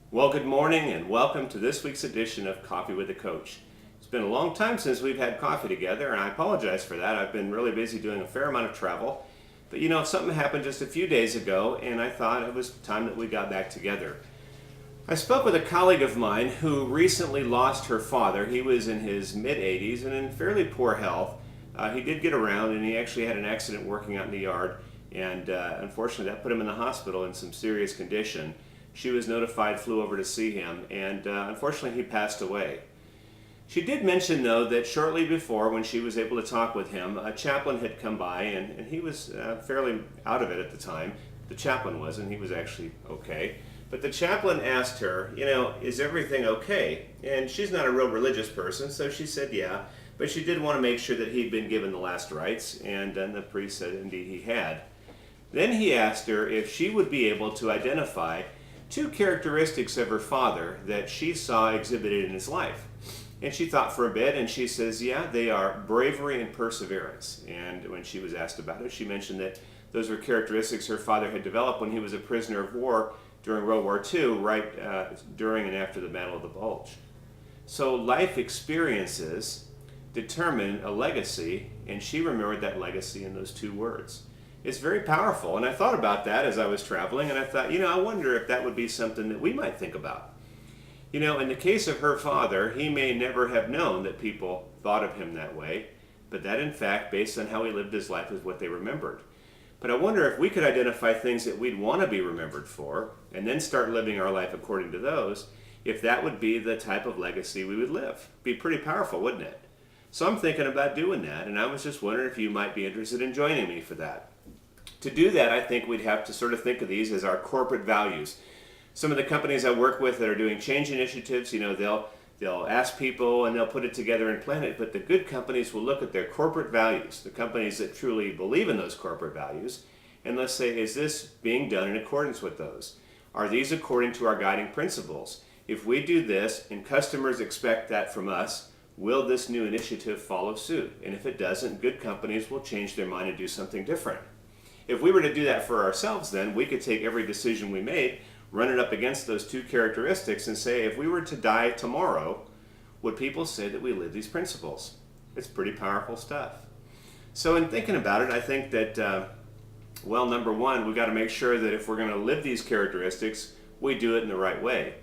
Well, good morning and welcome to this week's edition of Coffee with a Coach. It's been a long time since we've had coffee together, and I apologize for that. I've been really busy doing a fair amount of travel. But something happened just a few days ago, and I thought it was time that we got back together. I spoke with a colleague of mine who recently lost her father. He was in his mid 80s and in fairly poor health. He did get around, and he actually had an accident working out in the yard, and unfortunately that put him in the hospital in some serious condition. She was notified, flew over to see him, and unfortunately he passed away. She did mention, though, that shortly before, when she was able to talk with him, a chaplain had come by, and he was fairly out of it at the time. The chaplain was, and he was actually okay. But the chaplain asked her, is everything okay? And she's not a real religious person, so she said yeah, but she did want to make sure that he'd been given the last rites, and then the priest said indeed he had. Then he asked her if she would be able to identify two characteristics of her father that she saw exhibited in his life. And she thought for a bit, and she says, yeah, they are bravery and perseverance. And when she was asked about it, she mentioned that those were characteristics her father had developed when he was a prisoner of war during World War II, right during and after the Battle of the Bulge. So life experiences determine a legacy, and she remembered that legacy in those two words. It's very powerful, and I thought about that as I was traveling, and I thought, I wonder if that would be something that we might think about. In the case of her father, he may never have known that people thought of him that way, but that in fact, based on how he lived his life, is what they remembered. But I wonder if we could identify things that we'd want to be remembered for, and then start living our life according to those, if that would be the type of legacy we would live. Be pretty powerful, wouldn't it? So I'm thinking about doing that, and I was just wondering if you might be interested in joining me for that. To do that, I think we'd have to sort of think of these as our corporate values. Some of the companies I work with that are doing change initiatives, they'll ask people and they'll put it together and plan it, but the good companies will look at their corporate values, the companies that truly believe in those corporate values, and let's say, is this being done in accordance with those? Are these according to our guiding principles? If we do this and customers expect that from us, will this new initiative follow suit? And if it doesn't, good companies will change their mind and do something different. If we were to do that for ourselves, then we could take every decision we made, run it up against those two characteristics, and say, if we were to die tomorrow, would people say that we live these principles? It's pretty powerful stuff. So in thinking about it, I think that, number one, we've got to make sure that if we're going to live these characteristics, we do it in the right way.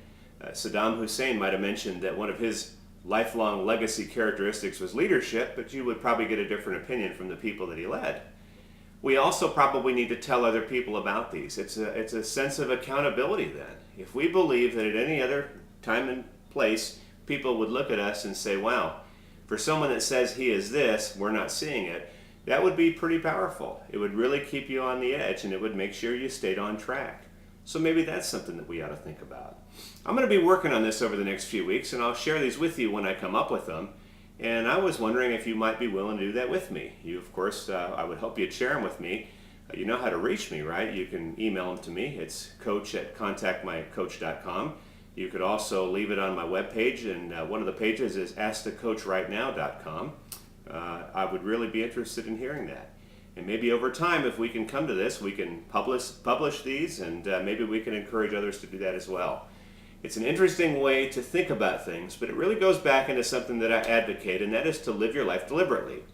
Saddam Hussein might have mentioned that one of his lifelong legacy characteristics was leadership, but you would probably get a different opinion from the people that he led. We also probably need to tell other people about these. It's a sense of accountability then. If we believe that at any other time and place, people would look at us and say, wow, for someone that says he is this, we're not seeing it, that would be pretty powerful. It would really keep you on the edge, and it would make sure you stayed on track. So maybe that's something that we ought to think about. I'm going to be working on this over the next few weeks, and I'll share these with you when I come up with them. And I was wondering if you might be willing to do that with me. You, of course, I would hope you'd share them with me. You know how to reach me, right? You can email them to me. It's coach@contactmycoach.com. You could also leave it on my webpage, and one of the pages is askthecoachrightnow.com. I would really be interested in hearing that. And maybe over time, if we can come to this, we can publish these, and maybe we can encourage others to do that as well. It's an interesting way to think about things, but it really goes back into something that I advocate, and that is to live your life deliberately.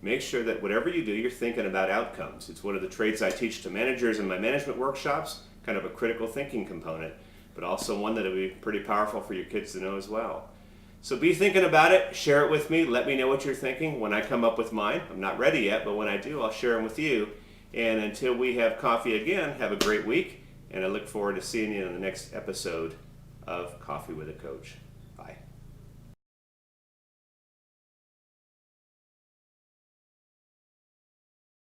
Make sure that whatever you do, you're thinking about outcomes. It's one of the traits I teach to managers in my management workshops, kind of a critical thinking component, but also one that will be pretty powerful for your kids to know as well. So be thinking about it, share it with me, let me know what you're thinking when I come up with mine. I'm not ready yet, but when I do, I'll share them with you. And until we have coffee again, have a great week, and I look forward to seeing you in the next episode of Coffee with a Coach. Bye.